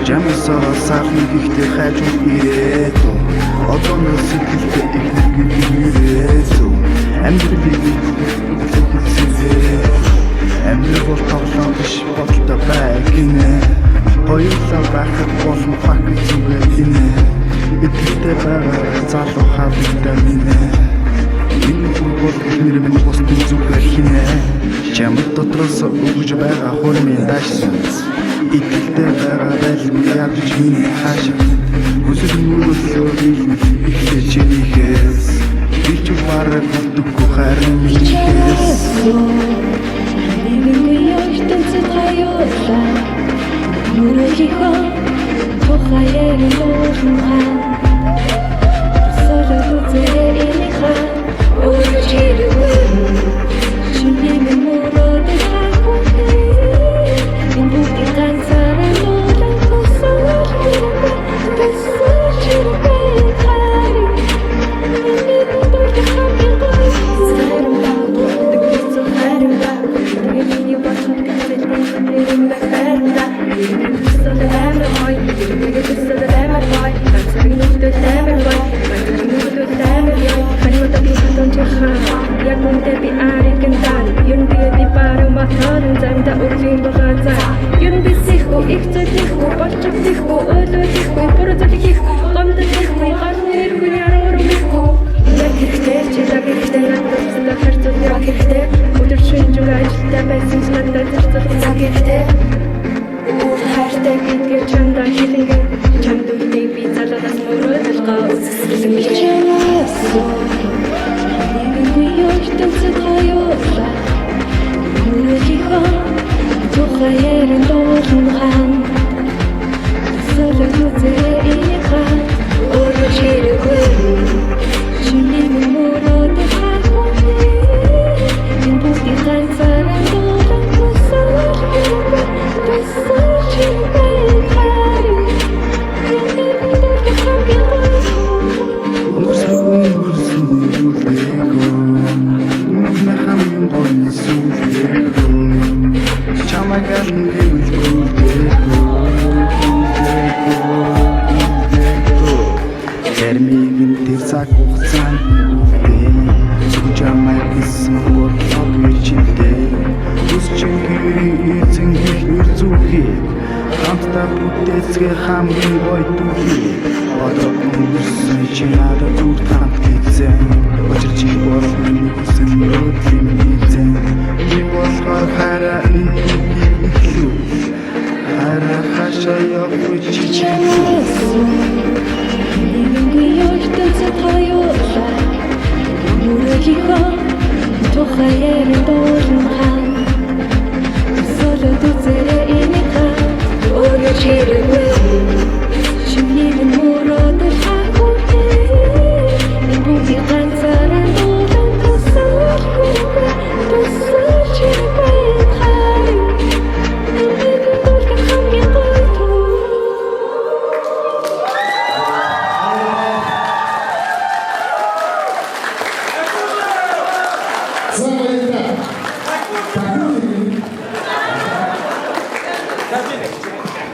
Жамсаа сарны гихтэй хайж ирээд одооноос сэтгэлтэй их ирээд амьдралыг амьдрал бол тоглоом биш болтой байгинэ хоёулаа байхад болно факт зүгээр инэ итгэвтэй байгаа залуу хавтаа минь энэ бол нэр минь босдын зүгээр хинэ чамд дотроос өгж байгаа хормын дашсан итгэвтэй байгаа байлгүй ядч минь хаашаа хүсэл мөрөөлөө ихтэй чинийхээс бич бараг дутгүй харин минийхээс Jak mun tepi ääriken tän, jön vieti pääry mataren, sämtä urliin vahatsä. Jön bissihku, ihtö tihku, patsak tihku, öötö tihku, purta tihku, kamta tihku, karnirku ja roorumihku. Läkihte, läkihte, läkihte, hertsut läkihte, udur syntykä ystä pesins läkihte, läkihte. Uut hashtag itke chandan hilinge, chandu tepi taladas murudalqa utsisliminge. خير دورها صرت زائقة ورشير كل شني من مراد حقوقي من بوتي خان صارت دورا وصار بصار شبه خاري يمكن دورك خبي Termigin tirsak uçan Sucamay kısmı ortalığı içinde Uz çünkü için hür zuhi Hamsta putetsge hamgin boytuhi Odokun üstün için adı turtan gitsen Oçırçı borçlu kusun rotlim gitsen Bir bozgar hara ünlü